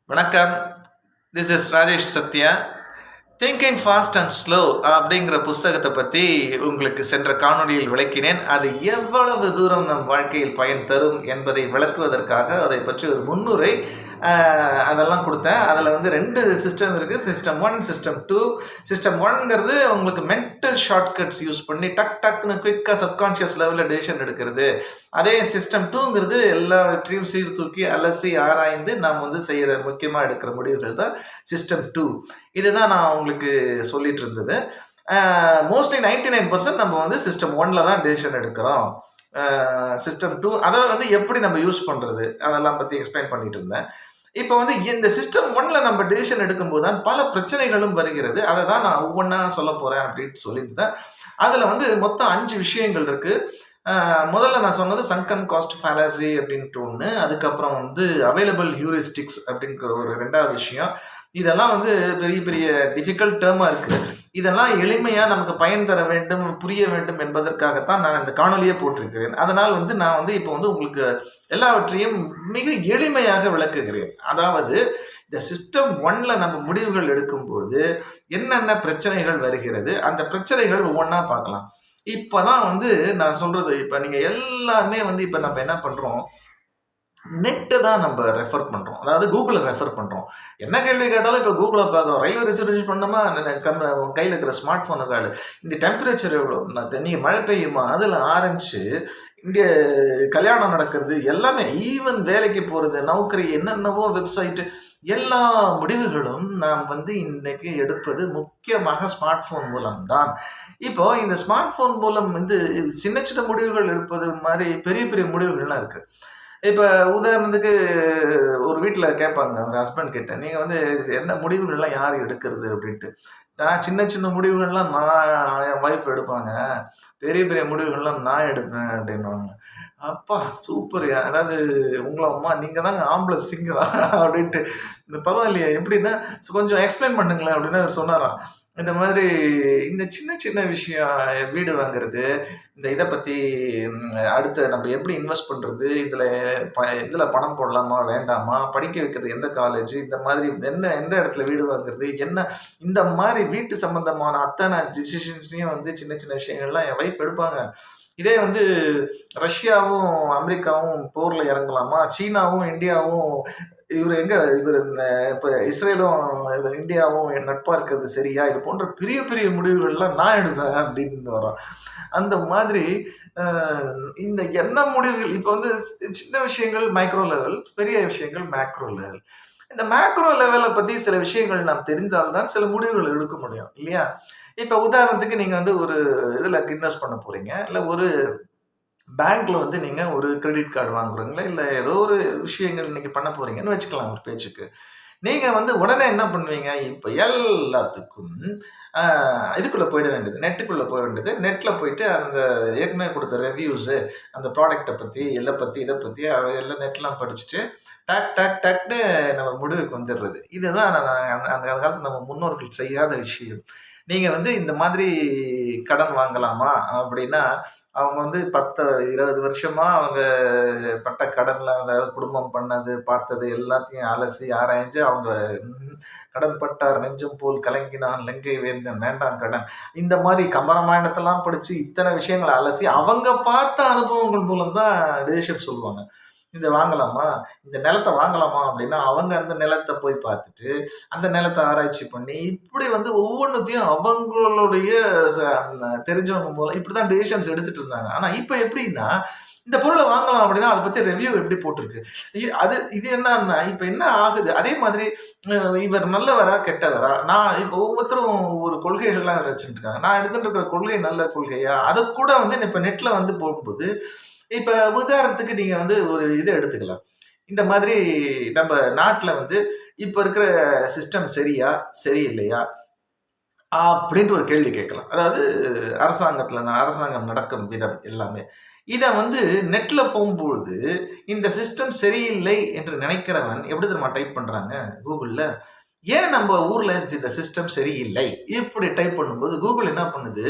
வணக்கம். This is Rajesh Sathya. Thinking fast and slow அப்படிங்கிற புஸ்தகத்தை பற்றி உங்களுக்கு சென்ற காணொளியில் விளக்கினேன். அது எவ்வளவு தூரம் நம் வாழ்க்கையில் பயன் தரும் என்பதை விளக்குவதற்காக அதை பற்றி ஒரு முன்னுரை அதெல்லாம் கொடுத்தேன். அதில் வந்து 2 சிஸ்டம் இருக்குது. System 1, system 2. சிஸ்டம் 1ங்கிறது உங்களுக்கு மென்டல் ஷார்ட்கட்ஸ் யூஸ் பண்ணி டக்குன்னு குயிக்காக சப்கான்ஷியஸ் லெவலில் டெசிஷன் எடுக்கிறது. அதே சிஸ்டம் 2ங்கிறது எல்லாவற்றையும் சீர்தூக்கி அலசி ஆராய்ந்து நாம் வந்து செய்கிற முக்கியமாக எடுக்கிற முடிவுகள் தான் சிஸ்டம் 2. இதுதான் நான் உங்களுக்கு சொல்லிட்டு இருந்தது. மோஸ்ட்லி 99% நம்ம வந்து சிஸ்டம் 1ல் தான் டெசிஷன் எடுக்கிறோம். சிஸ்டம் 2 அதை வந்து எப்படி நம்ம யூஸ் பண்ணுறது அதெல்லாம் பற்றி எக்ஸ்பிளைன் பண்ணிட்டு இருந்தேன். இப்போ வந்து இந்த சிஸ்டம் 1ல் நம்ம டெசிஷன் எடுக்கும்போது தான் பல பிரச்சனைகளும் வருகிறது. அதை தான் நான் ஒவ்வொன்றா சொல்ல போகிறேன் அப்படின்னு சொல்லியிருந்தேன். அதில் வந்து மொத்தம் 5 விஷயங்கள் இருக்குது. முதல்ல நான் சொன்னது சங்கன் காஸ்ட் ஃபேலசி அப்படின்ட்டு ஒன்று, அதுக்கப்புறம் வந்து அவைலபிள் ஹியூரிஸ்டிக்ஸ் அப்படிங்கிற ஒரு 2வது விஷயம். இதெல்லாம் வந்து பெரிய பெரிய டிஃபிகல்ட் டேர்மாக இருக்குது. இதெல்லாம் எளிமையாக நமக்கு பயன் தர வேண்டும், புரிய வேண்டும் என்பதற்காகத்தான் நான் இந்த காணொலியை போட்டிருக்கிறேன். அதனால் வந்து நான் வந்து இப்போ வந்து உங்களுக்கு எல்லாவற்றையும் மிக எளிமையாக விளக்குகிறேன். அதாவது இந்த சிஸ்டம் 1ல் நம்ம முடிவுகள் எடுக்கும்போது என்னென்ன பிரச்சனைகள் வருகிறது, அந்த பிரச்சனைகள் ஒவ்வொன்றா பார்க்கலாம். இப்போதான் வந்து நான் சொல்றது, இப்போ நீங்கள் எல்லாருமே வந்து இப்போ நம்ம என்ன பண்ணுறோம், நெட்டை தான் நம்ம ரெஃபர் பண்ணுறோம். அதாவது கூகுளை ரெஃபர் பண்ணுறோம். என்ன கேள்வி கேட்டாலும் இப்போ கூகுளை பார்க்குறோம். ரயில்வே ரிசர்வேஷன் பண்ணோமா, கையில் இருக்கிற ஸ்மார்ட் ஃபோனு கார்டு, இந்த டெம்பரேச்சர் எவ்வளோ, நீங்கள் மழை பெய்யுமா, அதில் ஆரம்பிச்சு இங்கே கல்யாணம் நடக்கிறது எல்லாமே, ஈவன் வேலைக்கு போகிறது, நௌக்கரி, என்னென்னவோ வெப்சைட்டு, எல்லா முடிவுகளும் நாம் வந்து இன்னைக்கு எடுப்பது முக்கியமாக ஸ்மார்ட் ஃபோன் மூலம்தான். இப்போ இந்த ஸ்மார்ட் ஃபோன் மூலம் வந்து சின்ன சின்ன முடிவுகள் எடுப்பது மாதிரி பெரிய பெரிய முடிவுகள்லாம் இருக்குது. இப்போ உதாரணத்துக்கு ஒரு வீட்டில் கேட்பாங்க, ஒரு ஹஸ்பண்ட் கிட்ட, நீங்கள் வந்து என்ன முடிவுகள்லாம் யார் எடுக்கிறது அப்படின்ட்டு. நான் சின்ன சின்ன முடிவுகள்லாம் நான் என் ஒய்ஃப் எடுப்பாங்க, பெரிய பெரிய முடிவுகள்லாம் நான் எடுப்பேன் அப்படின்வாங்க. அப்பா சூப்பர், அதாவது உங்களை அம்மா நீங்கள் தாங்க ஆம்பளை சிங்கம் அப்படின்ட்டு. இந்த பரவாயில்லையே எப்படின்னா கொஞ்சம் எக்ஸ்பிளைன் பண்ணுங்களேன் அப்படின்னு அவர் சொன்னாராம். இந்த மாதிரி இந்த சின்ன சின்ன விஷயம், வீடு வாங்குறது, இந்த இதை பற்றி அடுத்து நம்ம எப்படி இன்வெஸ்ட் பண்ணுறது, இதில் பணம் போடலாமா வேண்டாமா, படிக்க வைக்கிறது எந்த காலேஜ், இந்த மாதிரி எந்த இடத்துல வீடு வாங்குறது என்ன, இந்த மாதிரி வீட்டு சம்பந்தமான அத்தனை டிசிஷன்ஸையும் வந்து சின்ன சின்ன விஷயங்கள்லாம் என் ஒய்ஃப் எடுப்பாங்க. இதே வந்து ரஷ்யாவும் அமெரிக்காவும் போர்ல இறங்கலாமா, சீனாவும் இந்தியாவும் இவர் இப்போ இஸ்ரேலும் இந்தியாவும் நட்பா இருக்கிறது சரியா, இது போன்ற பெரிய பெரிய முடிவுகள்லாம் நான் எடுப்பேன் அப்படின்னு வரோம். அந்த மாதிரி இந்த என்ன முடிவுகள் இப்போ வந்து சின்ன விஷயங்கள் மைக்ரோ லெவல், பெரிய விஷயங்கள் மேக்ரோ லெவல். இந்த மேக்ரோ லெவலை பத்தி சில விஷயங்கள் நாம் தெரிந்தால்தான் சில முடிவுகள் எடுக்க முடியும் இல்லையா? இப்ப உதாரணத்துக்கு நீங்க வந்து ஒரு இதுல இன்வெஸ்ட் பண்ண போறீங்க, இல்ல ஒரு பேங்க்ல வந்து நீங்க ஒரு கிரெடிட் கார்டு வாங்குறீங்களா, இல்ல ஏதோ ஒரு விஷயங்கள் இன்னைக்கு பண்ண போறீங்கன்னு வச்சுக்கலாம் ஒரு பேச்சுக்கு. நீங்க வந்து உடனே என்ன பண்ணுவீங்க, இப்ப எல்லாத்துக்கும் இதுக்குள்ள போயிட வேண்டியது, நெட்டுக்குள்ள போக வேண்டியது. நெட்ல போயிட்டு அந்த ஏற்கனவே கொடுத்த ரிவ்யூஸ், அந்த ப்ராடக்ட்டை பத்தி, இதை பத்தி எல்லாம் நெட்லாம் படிச்சுட்டு டக் டக் டக்னு நம்ம முடிவுக்கு வந்துடுறது. இதுதான் அந்த காலத்துல நம்ம முன்னோர்கள் செய்யாத விஷயம். நீங்க வந்து இந்த மாதிரி கடன் வாங்கலாமா அப்படின்னா, அவங்க வந்து 10, 20 வருஷமா அவங்க பட்ட கடன்ல, அதாவது குடும்பம் பண்ணது, பார்த்தது எல்லாத்தையும் அலசி ஆராய்ஞ்சு அவங்க கடன் பட்டார் நெஞ்சம் போல் கலங்கினான் லங்கை வேந்தன் வேண்டாம் கடன், இந்த மாதிரி கம்பராமாயணத்தெல்லாம் படிச்சு இத்தனை விஷயங்களை அலசி அவங்க பார்த்த அனுபவங்கள் மூலம் தான் டெசிஷன் சொல்லுவாங்க. இதை வாங்கலாமா, இந்த நிலத்தை வாங்கலாமா அப்படின்னா அவங்க அந்த நிலத்தை போய் பார்த்துட்டு அந்த நிலத்தை ஆராய்ச்சி பண்ணி இப்படி வந்து ஒவ்வொன்றுத்தையும் அவங்களுடைய தெரிஞ்சவங்க மூலம் இப்படிதான் டெசிஷன்ஸ் எடுத்துட்டு இருந்தாங்க. ஆனா இப்ப எப்படின்னா, இந்த பொருளை வாங்கலாம் அப்படின்னா அதை பத்தி ரிவ்யூ எப்படி போட்டிருக்கு, இது என்னன்னா இப்ப என்ன ஆகுது. அதே மாதிரி இவர் நல்லவரா கெட்டவரா, நான் இப்ப ஒவ்வொருத்தரும் ஒரு கொள்கைகள்லாம் வச்சுட்டு இருக்காங்க. நான் எடுத்துட்டு இருக்கிற கொள்கை நல்ல கொள்கையா, அதை கூட வந்து இப்ப நெட்ல வந்து போகும்போது, இப்ப உதாரணத்துக்கு நீங்க வந்து ஒரு இதை எடுத்துக்கலாம். இந்த மாதிரி நம்ம நாட்டுல வந்து இப்ப இருக்கிற சிஸ்டம் சரியா சரியில்லையா அப்படின்ட்டு ஒரு கேள்வி கேட்கலாம். அதாவது அரசாங்கம் நடக்கும் விதம் எல்லாமே. இதை வந்து நெட்ல போகும்பொழுது இந்த சிஸ்டம் சரியில்லை என்று நினைக்கிறவன் எப்படி தெரியுமா டைப் பண்றாங்க கூகுள்ல, ஏன் நம்ம ஊர்ல இந்த சிஸ்டம் சரியில்லை இப்படி டைப் பண்ணும்போது கூகுள் என்ன பண்ணுது,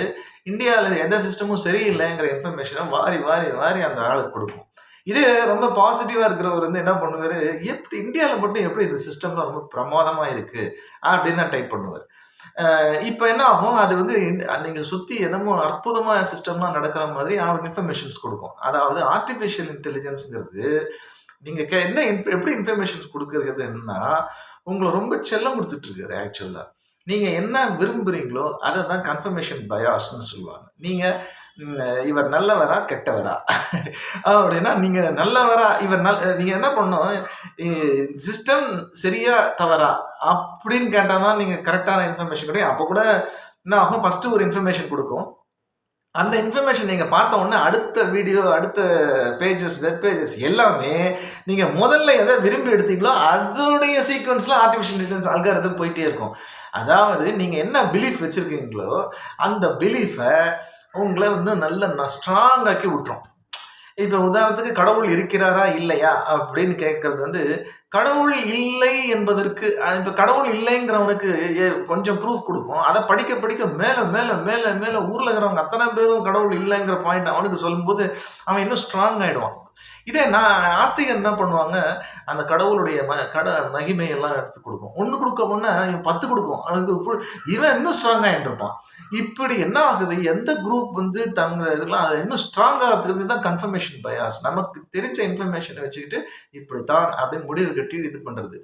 இந்தியாவில் எந்த சிஸ்டமும் சரியில்லைங்கிற இன்ஃபர்மேஷனை வாரி வாரி வாரி அந்த ஆளுக்கு கொடுக்கும். இதே ரொம்ப பாசிட்டிவா இருக்கிறவர் வந்து என்ன பண்ணுவாரு, எப்படி இந்தியாவில் மட்டும் எப்படி இந்த சிஸ்டம்லாம் ரொம்ப பிரமாதமா இருக்கு அப்படின்னு தான் டைப் பண்ணுவார். இப்ப என்ன ஆகும், அது வந்து நீங்க சுத்தி என்னமோ அற்புதமா சிஸ்டம்லாம் நடக்கிற மாதிரி அவருக்கு இன்ஃபர்மேஷன்ஸ் கொடுக்கும். அதாவது ஆர்டிபிஷியல் இன்டெலிஜென்ஸ்ங்கிறது நீங்க என்ன எப்படி இன்ஃபர்மேஷன்ஸ் கொடுக்கறது என்னன்னா, உங்கள ரொம்ப செல்லம் குடுத்துட்டு இருக்குது ஆக்சுவலா. நீங்க என்ன விரும்புறீங்களோ அத தான் கன்ஃபர்மேஷன் பயாஸ்ன்னு சொல்லுவாங்க. நீங்க இவர் நல்லவரா? கெட்டவரா? அப்படின்னா நீங்க நல்லவரா? நீங்க என்ன பண்ணணும், சிஸ்டம் சரியா? தவறா? அப்படின்னு கேட்டா தான் நீங்க கரெக்ட்டான இன்ஃபர்மேஷன் கிடைக்கும். அப்ப கூட என்ன ஆகும், ஃபர்ஸ்ட் ஒரு இன்ஃபர்மேஷன் குடுக்கும். அந்த இன்ஃபர்மேஷன் நீங்க பார்த்த உடனே அடுத்த வீடியோ, அடுத்த பேஜஸ், வெப் பேஜஸ் எல்லாமே நீங்க முதல்ல எதை விரும்பி எடுத்தீங்களோ அதோடைய சீக்வன்ஸ்ல ஆர்டிஃபிஷியல் இன்டெலிஜென்ஸ் அல்காரிதம் போயிட்டே இருக்கும். அதாவது நீங்க என்ன பிலீஃப் வச்சிருக்கீங்களோ அந்த பிலீஃபை உங்களை இன்னும் நல்ல ஸ்ட்ராங் ஆக்கி விட்டுரும். இப்ப உதாரணத்துக்கு கடவுள் இருக்கிறாரா இல்லையா அப்படின்னு கேட்கறது வந்து, கடவுள் இல்லை என்பதற்கு இப்ப கடவுள் இல்லைங்கிறவனுக்கு கொஞ்சம் ப்ரூஃப் கொடுக்கும். அதை படிக்க படிக்க மேல மேல மேல மேல ஊர்ல இருக்கிறவங்க அத்தனை பேரும் கடவுள் இல்லைங்கிற பாயிண்ட் அவனுக்கு சொல்லும்போது அவன் இன்னும் ஸ்ட்ராங் ஆயிடுவான். இதே ஆஸ்திகர் என்ன பண்ணுவாங்க, அந்த கடவுளுடைய மகிமையெல்லாம் எடுத்து கொடுக்கும். ஒண்ணு கொடுக்க முன்னா இவன் 10 கொடுக்கும். அதுக்கு இவன் இன்னும் ஸ்ட்ராங் ஆயிட்டு இருப்பான். இப்படி என்ன ஆகுது, எந்த குரூப் வந்து இதெல்லாம் அதை இன்னும் ஸ்ட்ராங் ஆகிறதுக்கு தான் கன்ஃபர்மேஷன் பயாஸ். நமக்கு தெரிஞ்ச இன்ஃபர்மேஷனை வச்சுக்கிட்டு இப்படித்தான் அப்படின்னு முடிவு கட்டி இது பண்றது.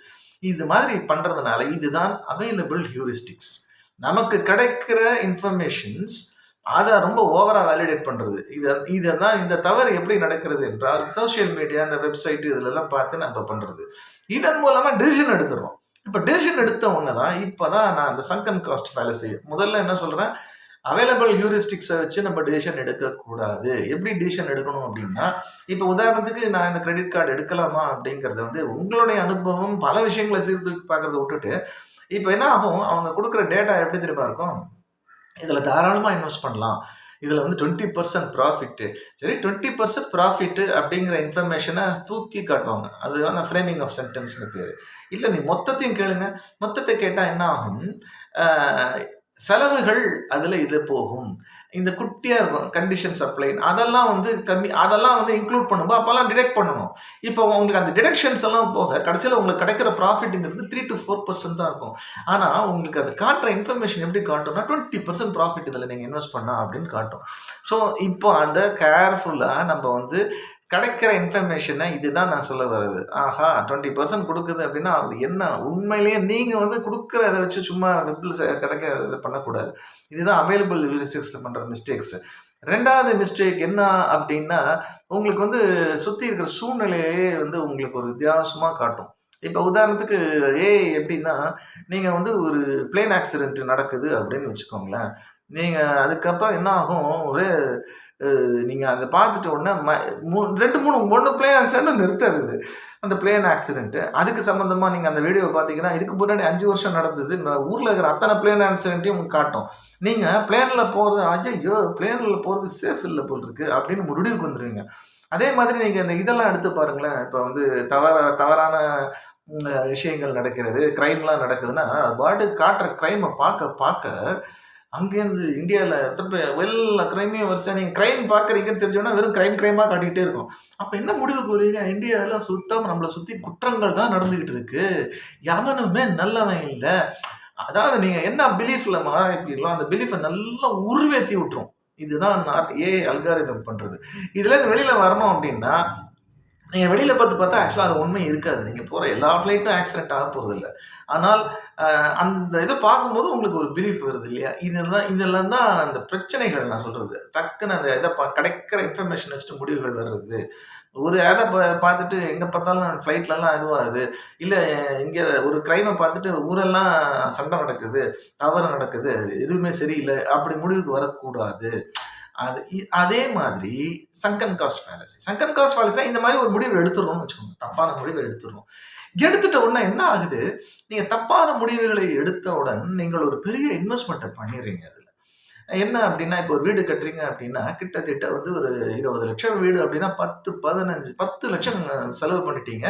இது மாதிரி பண்றதுனால இதுதான் அவைலபிள் ஹியூரிஸ்டிக்ஸ். நமக்கு கிடைக்கிற இன்ஃபர்மேஷன்ஸ் அதை ரொம்ப ஓவரா வேலிடேட் பண்றது. இதெல்லாம் இந்த தவறு எப்படி நடக்கிறது என்றால், சோசியல் மீடியா, இந்த வெப்சைட் இதுல எல்லாம் பார்த்து நம்ம பண்றது. இதன் மூலமா டிசிஷன் எடுத்துடுறோம். இப்ப டிசிஷன் எடுத்த உடனேதான் இப்பதான் நான் அந்த சங்கன் காஸ்ட் ஃபேலசி முதல்ல என்ன சொல்றேன், அவைலபிள் ஹியூரிஸ்டிக்ஸை வச்சு நம்ம டிசிஷன் எடுக்கக்கூடாது. எப்படி டிசிஷன் எடுக்கணும் அப்படின்னா, இப்ப உதாரணத்துக்கு நான் இந்த கிரெடிட் கார்டு எடுக்கலாமா அப்படிங்கறத வந்து உங்களுடைய அனுபவம் பல விஷயங்களை சீர்தூக்கி பார்க்கறத விட்டுட்டு, இப்ப என்ன ஆகும், அவங்க கொடுக்குற டேட்டா எப்படி தெரியுமா இருக்கும், இதுல தாராளமா இன்வெஸ்ட் பண்ணலாம், இதுல வந்து 20% ப்ராஃபிட். சரி, 20% ப்ராஃபிட் அப்படிங்கிற இன்ஃபர்மேஷனை தூக்கி காட்டுவாங்க. அதுதான் ஃப்ரேமிங் ஆஃப் சென்டென்ஸ்னு பேரு. இல்ல நீ மொத்தத்தையும் கேளுங்க. மொத்தத்தை கேட்டா என்ன ஆகும், செலவுகள் அதுல இது போகும், இந்த குட்டியா இருக்கும் கண்டிஷன் சப்ளை, அதெல்லாம் வந்து கம்மி, அதெல்லாம் வந்து இன்க்ளூட் பண்ணும்போது அப்பெல்லாம் டிடெக்ட் பண்ணணும். இப்போ உங்களுக்கு அந்த டிடெக்ஷன்ஸ் எல்லாம் போக கடைசியில் உங்களுக்கு கிடைக்கிற ப்ராஃபிட்ங்கிறது 3 to 4% தான் இருக்கும். ஆனா உங்களுக்கு அது காட்டுற இன்ஃபர்மேஷன் எப்படி காட்டும்னா 20% ப்ராஃபிட் இதில் நீங்க இன்வெஸ்ட் பண்ணா அப்படின்னு காட்டும். ஸோ இப்போ அந்த கேர்ஃபுல்லா நம்ம வந்து கிடைக்கிற இன்ஃபர்மேஷனை இதுதான் நான் சொல்ல வர்றது. ஆஹா 20% கொடுக்குது அப்படின்னா அது என்ன, உண்மையிலேயே நீங்க வந்து கொடுக்குற இதை வச்சு சும்மா வெப்பில் கிடைக்க இதை பண்ணக்கூடாது. இதுதான் அவைலபிள் ஹியூரிஸ்டிக்ஸ்ல பண்ற மிஸ்டேக்ஸ். ரெண்டாவது மிஸ்டேக் என்ன அப்படின்னா, உங்களுக்கு வந்து சுத்தி இருக்கிற சூழ்நிலையே வந்து உங்களுக்கு ஒரு வித்தியாசமா காட்டும். இப்போ உதாரணத்துக்கு எப்படின்னா, நீங்க வந்து ஒரு பிளேன் ஆக்சிடென்ட் நடக்குது அப்படின்னு வச்சுக்கோங்களேன். நீங்க அதுக்கப்புறம் என்ன ஆகும், ஒரே நீங்க அதை பார்த்துட்ட உடனே 2, 3 1 பிளேன் ஆக்சிடென்ட் நிறுத்தது. அந்த பிளேன் ஆக்சிடென்ட் அதுக்கு சம்பந்தமா நீங்க அந்த வீடியோ பார்த்தீங்கன்னா, இதுக்கு முன்னாடி 5 வருஷம் நடந்தது, ஊர்ல இருக்கிற அத்தனை பிளேன் ஆக்சிடென்ட்டையும் உங்களுக்கு காட்டும். நீங்க பிளேன்ல போறது, ஐயோ பிளேன்ல போறது சேஃப் இல்லை போல் இருக்கு அப்படின்னு முடிவுக்கு வந்துருவீங்க. அதே மாதிரி நீங்க இந்த இதெல்லாம் எடுத்து பாருங்களேன். இப்போ வந்து தவறான விஷயங்கள் நடக்கிறது, கிரைம்லாம் நடக்குதுன்னா, அது பாட்டுக்கு காட்டுற கிரைமை பார்க்க பார்க்க அங்கேருந்து இந்தியாவில் எல்லா கிரைமையும் வரிசையா நீங்க கிரைம் பார்க்குறீங்கன்னு தெரிஞ்சோன்னா வெறும் கிரைமா காட்டிக்கிட்டே இருக்கும். அப்ப என்ன முடிவுக்கு வருவீங்க, இந்தியாவில் சுத்தம் நம்மளை சுத்தி குற்றங்கள் தான் நடந்துகிட்டு இருக்கு, எவனுமே நல்லவன் இல்லை. அதாவது நீங்க என்ன பிலீஃப்ல மாறிப்பீங்களோ அந்த பிலீஃபை நல்லா உருவேற்றி விட்டுரும். இதுதான் அல்காரிதம் பண்றது. இதுல இருந்து வெளியில வரணும் அப்படின்னா, நீங்க வெளியில பார்த்தா ஆக்சுவலா அது உண்மை இருக்காது. நீங்க போற எல்லா ஃபிளைட்டும் ஆக்சிடென்ட் ஆக போறது இல்லை. ஆனால் அந்த இதை பார்க்கும்போது உங்களுக்கு ஒரு பிலீஃப் வருது இல்லையா, இதெல்லாம் தான் அந்த பிரச்சனைகள் நான் சொல்றது. டக்குன்னு அந்த இதை கிடைக்கிற இன்ஃபர்மேஷன் வச்சுட்டு முடிவுகள் வர்றது. ஒரு அதை பார்த்துட்டு எங்க பார்த்தாலும் ஃப்ளைட்லலாம் இதுவாகுது, இல்லை இங்க ஒரு கிரைமை பார்த்துட்டு ஊரெல்லாம் சண்டை நடக்குது, தவறு நடக்குது, எதுவுமே சரியில்லை அப்படி முடிவுக்கு வரக்கூடாது. அதே மாதிரி சங்கன் காஸ்ட் ஃபேலசி இந்த மாதிரி ஒரு முடிவு எடுத்துடணும்னு வச்சுக்கோங்க. தப்பான முடிவை எடுத்துடணும். எடுத்துட்ட உடனே என்ன ஆகுது, நீங்க தப்பான முடிவுகளை எடுத்தவுடன் நீங்கள் ஒரு பெரிய இன்வெஸ்ட்மெண்ட்டை பண்ணிடுறீங்க. அதுல என்ன அப்படின்னா, இப்போ ஒரு வீடு கட்டுறீங்க அப்படின்னா, கிட்டத்தட்ட வந்து ஒரு 20 லட்சம் வீடு அப்படின்னா 10, 15, 10 லட்சம் செலவு பண்ணிட்டீங்க.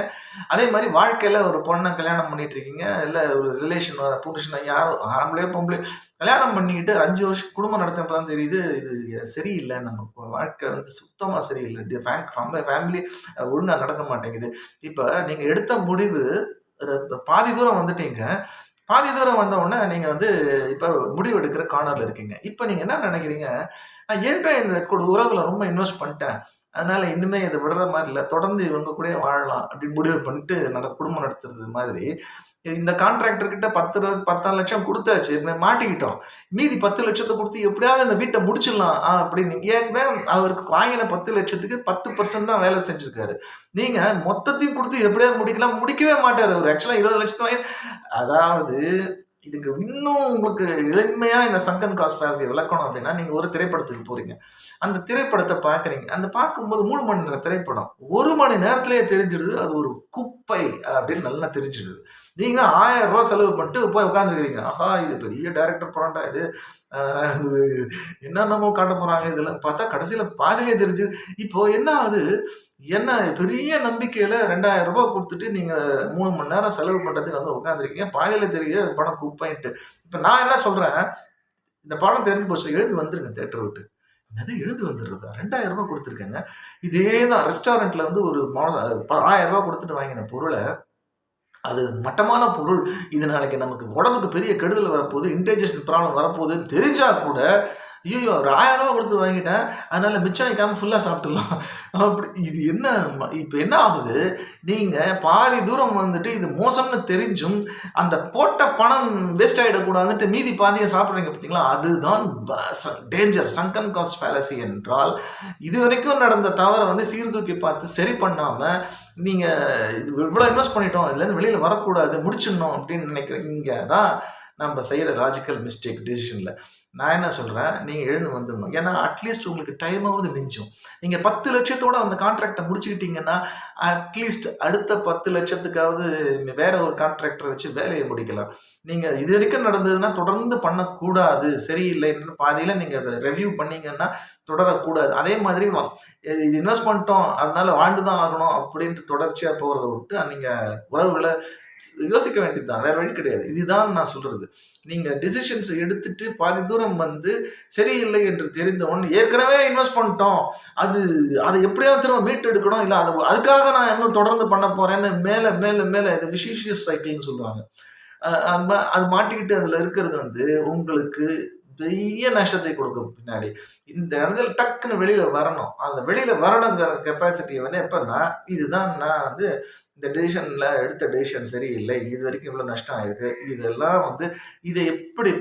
அதே மாரி வாழ்க்கையில ஒரு பொண்ண கல்யாணம் பண்ணிட்டு இருக்கீங்க. இல்ல ஒரு ரிலேஷன் புருஷனோ யாரோ ஆம்பளையோ, பொம்பளையோ கல்யாணம் பண்ணிக்கிட்டு 5 வருஷம் குடும்பம் நடத்தினப்ப தான் தெரியுது, இது சரியில்ல. நம்ம வாழ்க்கை வந்து சுத்தமா சரியில்ல. ஃபேமிலி ஒழுங்கா நடக்க மாட்டேங்குது. இப்ப நீங்க எடுத்த முடிவு பாதி தூரம் வந்துட்டீங்க. பாதி தூரம் வந்த உடனே நீங்க வந்து இப்ப முடிவு எடுக்கிற கார்னர்ல இருக்கீங்க. இப்ப நீங்க என்ன நினைக்கிறீங்க? நான் ஏற்கனவே இந்த உறவுல ரொம்ப இன்வெஸ்ட் பண்ணிட்டேன். அதனால இனிமே இத விடுற மாரி இல்ல. தொடர்ந்து இவங்க கூடயே வாழலாம் அப்படின்னு முடிவு பண்ணிட்டு குடும்பம் நடத்துறது மாதிரி, இந்த கான்ட்ராக்டர் கிட்ட 10 லட்சம் குடுத்தாச்சு. மாட்டிக்கிட்டோம். மீதி 10 லட்சத்த குடுத்து எப்படியாவது இந்த வீட்ட முடிச்சிடலாம் அப்படின்னு. ஏற்கனவே அவருக்கு வாங்கின 10 லட்சத்துக்கு 10% தான் வேலை செஞ்சிருக்காரு. நீங்க மொத்தத்தையும் குடுத்து எப்படியாவது முடிக்கலாம், முடிக்கவே மாட்டாரு அவரு. ஆக்சுவலா 20 லட்சத்த வாங்கி அதாவது இதுக்கு இன்னும் உங்களுக்கு எளிமையா இந்த சங்கன் காஸ்ட் ஃபேலஸிய விளக்கணும் அப்படின்னா, நீங்க ஒரு திரைப்படத்துக்கு போறீங்க. அந்த திரைப்படத்த பார்க்குறீங்க. அந்த பார்க்கும்போது 3 மணி நேர திரைப்படம். 1 மணி நேரத்திலேயே தெரிஞ்சிடுது. அது ஒரு குப்பை அப்படின்னு நல்லா தெரிஞ்சிடுது. நீங்க ரூ. 1000 செலவு பண்ணிட்டு போய் உட்கார்ந்துருக்கிறீங்க. ஆஹா! இது பெரிய டைரக்டர் படம்டா இது. இது என்னென்னமோ காட்ட போறாங்க. இதெல்லாம் பார்த்தா கடைசியில பாதியிலே தெரிஞ்சுது. இப்போ என்ன ஆகுது? என்ன பெரிய நம்பிக்கையில ரூ. 2000 குடுத்துட்டு நீங்க 3 மணி நேரம் செலவு பண்றதுக்கு வந்து உட்கார்ந்துருக்கீங்க. பாதியில தெரியுது அந்த படம் குப்பைன்ட்டு. இப்ப நான் என்ன சொல்றேன், இந்த படம் தெரிஞ்சு போச்சு. எழுந்து வந்துருங்க தியேட்டர விட்டு. என்னது எழுந்து வந்துடுறதா? ரூ. 2000 குடுத்துருக்கேங்க. இதே தான் ரெஸ்டாரண்ட்ல வந்து ஒரு ரூ. 1000 குடுத்துட்டு வாங்கின பொருள அது மட்டமான பொருள். இது நாளைக்கு நமக்கு உடம்புக்கு பெரிய கெடுதல் வரப்போகுது. இன்டைஜஷன் ப்ராப்ளம் வரப்போகுதுன்னு தெரிஞ்சா கூட, ஐய்யயோ! ஒரு ரூ. 1000 குடுத்து வாங்கிட்டேன். அதனால மிச்சம் வைக்காம ஃபுல்லா சாப்பிட்டுறலாம். அப்படி இது என்ன இப்ப என்ன ஆகுது? நீங்க பாதி தூரம் வந்துட்டு இது மோசம்னு தெரிஞ்சும், அந்த போட்ட பணம் வேஸ்ட் ஆயிடக்கூடாதுன்ட்டு மீதி பாதிய சாப்பிடுறீங்க பார்த்தீங்களா? அதுதான் டேஞ்சர். சங்கன் காஸ்ட் ஃபேலசி என்றால், இதுவரைக்கும் நடந்த தவற வந்து சீர்தூக்கி பார்த்து சரி பண்ணாம, நீங்க இவ்வளோ இன்வெஸ்ட் பண்ணிட்டோம். இதுலேருந்து வெளியில வரக்கூடாது, முடிச்சிடணும் அப்படின்னு நினைக்கிறேன். இங்க தான் நம்ம செய்யற லாஜிக்கல் மிஸ்டேக் டிசிஷன்ல. நான் என்ன சொல்றேன், நீங்க எழுந்து வந்துடணும். ஏன்னா அட்லீஸ்ட் உங்களுக்கு டைமாவது மிஞ்சும். நீங்க 10 லட்சத்தோட அந்த கான்ட்ராக்ட முடிச்சுக்கிட்டீங்கன்னா, அட்லீஸ்ட் அடுத்த 10 லட்சத்துக்காவது வேற ஒரு கான்ட்ராக்டர வச்சு வேலைய முடிக்கலாம். நீங்க இதுவரைக்கும் நடந்ததுன்னா தொடர்ந்து பண்ணக்கூடாது. சரியில்லைன்னு பாதியில நீங்க ரிவ்யூ பண்ணீங்கன்னா தொடரக்கூடாது. அதே மாதிரி இது இன்வெஸ்ட் பண்ணிட்டோம், அதனால வாழ்ந்து தான் ஆகணும் அப்படின்ட்டு தொடர்ச்சியா போறத விட்டு, நீங்க உறவுகள யோசிக்க வேண்டியது தான். வேற வழி கிடையாது. இதுதான் நான் சொல்றது. நீங்க டிசிஷன்ஸ் எடுத்துட்டு பாதி தூரம் வந்து சரியில்லை என்று தெரிந்தவன் ஏற்கனவே இன்வெஸ்ட் பண்ணிட்டோம். அது அத எப்படியாவது திரும்ப மீட்டு எடுக்கணும். இல்ல அதுக்காக நான் இன்னும் தொடர்ந்து பண்ண போறேன்னு மேல மேல மேல இது விசிஷியஸ் சைக்கிள்ன்னு சொல்லுவாங்க. அது மாட்டிக்கிட்டு அதுல இருக்கிறது வந்து உங்களுக்கு பெரிய நஷ்டத்தை கொடுக்கும் பின்னாடி. இந்த இடத்துல டக்குன்னு வெளியில வரணும். அந்த வெளியில வரணுங்கிற கெப்பாசிட்டி வந்து எப்பன்னா, இதுதான் நான் வந்து இந்த டிசிஷன்ல எடுத்த டிசிஷன் சரியில்லை. இதுவரைக்கும் இவ்வளோ நஷ்டம் ஆயிருக்கு. இதெல்லாம் வந்து இதை எப்படி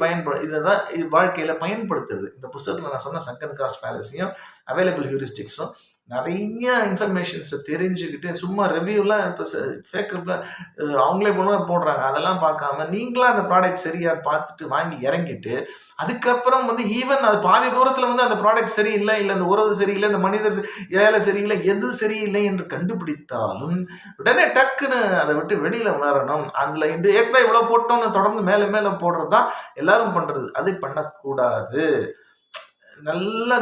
இத தான் வாழ்க்கையில பயன்படுத்துறது. இந்த புத்தகத்துல நான் சொன்ன சங்கன் காஸ்ட் ஃபேலஸியும், அவைலபிள் ஹியூரிஸ்டிக்ஸும் நெறைய இன்ஃபர்மேஷன்ஸ தெரிஞ்சுக்கிட்டு, சும்மா ரிவ்யூலாம் இப்ப ஃபேக்கப்ல அவங்களே போடுறாங்க. அதெல்லாம் பார்க்காம, நீங்களா அந்த ப்ராடக்ட் சரியான்னு பார்த்துட்டு வாங்கி இறங்கிட்டு, அதுக்கப்புறம் வந்து ஈவன் அது பாதி தூரத்துல வந்து அந்த ப்ராடக்ட் சரியில்ல, இல்ல அந்த உறவு சரியில்ல, இந்த மனிதர் வேலை சரியில்ல, எது சரியில்லை என்று கண்டுபிடித்தாலும், உடனே டக்குன்னு அத விட்டு வெளியில வரணும். அதுல ஏற்கனவே இவ்வளவு போட்டோம்னு தொடர்ந்து மேல மேல போடுறது தான் எல்லாரும் பண்றது. அது பண்ணக்கூடாது. நல்லா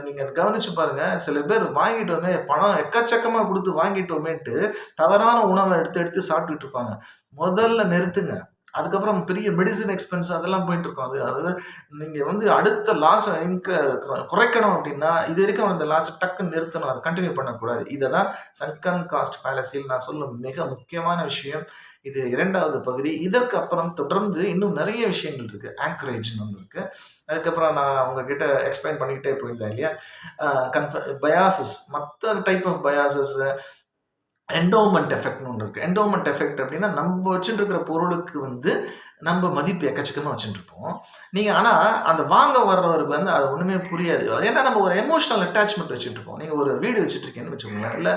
நீங்க கவனிச்சு பாருங்க. சில பேர் வாங்கிட்டோமே, பணம் எக்கச்சக்கமா குடுத்து வாங்கிட்டோமேன்ட்டு, தவறான உணவ எடுத்து எடுத்து சாப்பிட்டுட்டு இருப்பாங்க. முதல்ல நிறுத்துங்க. அதுக்கப்புறம் பெரிய மெடிசின் எக்ஸ்பென்ஸ் அதெல்லாம் போயிட்டு இருக்கும். அதாவது நீங்க வந்து அடுத்த லாஸ குறைக்கணும் அப்படின்னா, இதுவரைக்கும் அந்த லாஸ டக்குன்னு நிறுத்தணும். அத கன்டின்யூ பண்ணக்கூடாது. இததான் சங்கன் காஸ்ட் ஃபேலசியில் நான் சொல்லும் மிக முக்கியமான விஷயம். இது 2வது பகுதி. இதற்கு அப்புறம் தொடர்ந்து இன்னும் நெறைய விஷயங்கள் இருக்கு. ஆங்கரேஜ்ன்னு ஒண்ணு இருக்கு. அதுக்கப்புறம் நான் உங்ககிட்ட எக்ஸ்பிளைன் பண்ணிக்கிட்டே போயிருந்தேன் இல்லையா? அ பயாசஸ் மத்த டைப் ஆஃப் பயாசஸ் என்டோமென்ட் எஃபெக்ட்னு ஒண்ணு இருக்கு. என்டோமென்ட் எஃபெக்ட் அப்படின்னா, நம்ம வச்சுட்டு இருக்கிற பொருளுக்கு வந்து நம்ம மதிப்பு எக்கச்சக்கமா வச்சுட்டுருப்போம். நீங்க ஆனா அந்த வாங்க வர்றவருக்கு வந்து அது ஒண்ணுமே புரியாது. ஏன்னா நம்ம ஒரு எமோஷனல் அட்டாச்மெண்ட் வச்சுட்டுருப்போம். நீங்க ஒரு வீடு வச்சுட்டுருக்கீங்கன்னு வச்சுக்கோங்களேன், இல்ல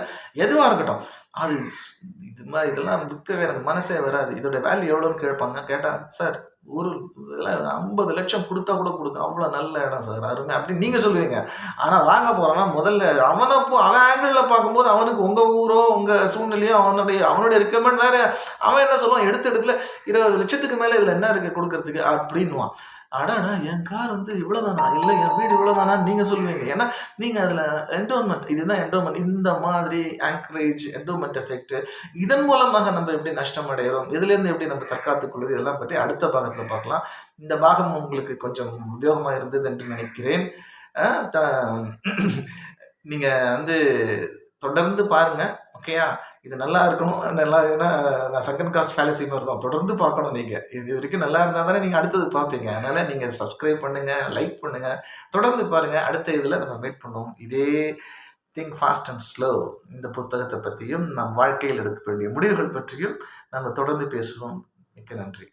எதுவா இருக்கட்டும். அது இதெல்லாம் விற்கவே எனக்கு மனசே வராது. இதோட வேல்யூ எவ்வளோன்னு கேட்பாங்க. கேட்டா, சார் ஒரு இதெல்லாம் 50 லட்சம் குடுத்தா கூட குடுக்கும். அவ்வளோ நல்ல இடம் சார். அருமை அப்படின்னு நீங்க சொல்லுவீங்க. ஆனா வாங்க போறவன் முதல்ல அவன் ஆங்கிள்ல பார்க்கும்போது அவனுக்கு உங்க ஊரோ, உங்க சூழ்நிலையோ, அவனுடைய ரெக்கமெண்ட் வேற. அவன் என்ன சொல்லுவான், எடுக்கல 20 லட்சத்துக்கு மேல இதுல என்ன இருக்கு குடுக்கறதுக்கு அப்படின்னுவான். அடடா! என் கார் வந்து இவ்வளோதானா? இல்ல என் வீடு இவ்வளோதானா? நீங்க சொல்லுவீங்க. ஏன்னா, நீங்க அதுல என்டோன்மென்ட் இதுதான் என்டோன்மென்ட். இந்த மாதிரி ஆங்கரேஜ், என்டோன்மென்ட் எஃபெக்ட் இதன் மூலமாக நம்ம எப்படி நஷ்டம் அடைகிறோம்? இதிலேருந்து எப்படி நம்ம தற்காத்துக் கொள்வது? இதெல்லாம் பற்றி அடுத்த பாகத்துல பார்க்கலாம். இந்த பாகம் உங்களுக்கு கொஞ்சம் உபயோகமா இருந்தது என்று நினைக்கிறேன். அ த நீங்க வந்து தொடர்ந்து பாருங்க. ஓகேயா? இது நல்லா இருக்கணும். நல்லா ஏன்னா நான் செகண்ட் காஸ்ட் ஃபேலசி மாரி தான். தொடர்ந்து பார்க்கணும் நீங்க. இது வரைக்கும் நல்லா இருந்தா தானே நீங்க அடுத்தது பார்ப்பீங்க. அதனால நீங்க சப்ஸ்கிரைப் பண்ணுங்க, லைக் பண்ணுங்க. தொடர்ந்து பாருங்க. அடுத்த இதுல நம்ம மீட் பண்ணுவோம். இதே திங்க் ஃபாஸ்ட் அண்ட் ஸ்லோ இந்த புத்தகத்த பத்தியும், நம் வாழ்க்கையில் எடுக்க வேண்டிய முடிவுகள் பற்றியும் நம்ம தொடர்ந்து பேசுவோம். மிக்க நன்றி.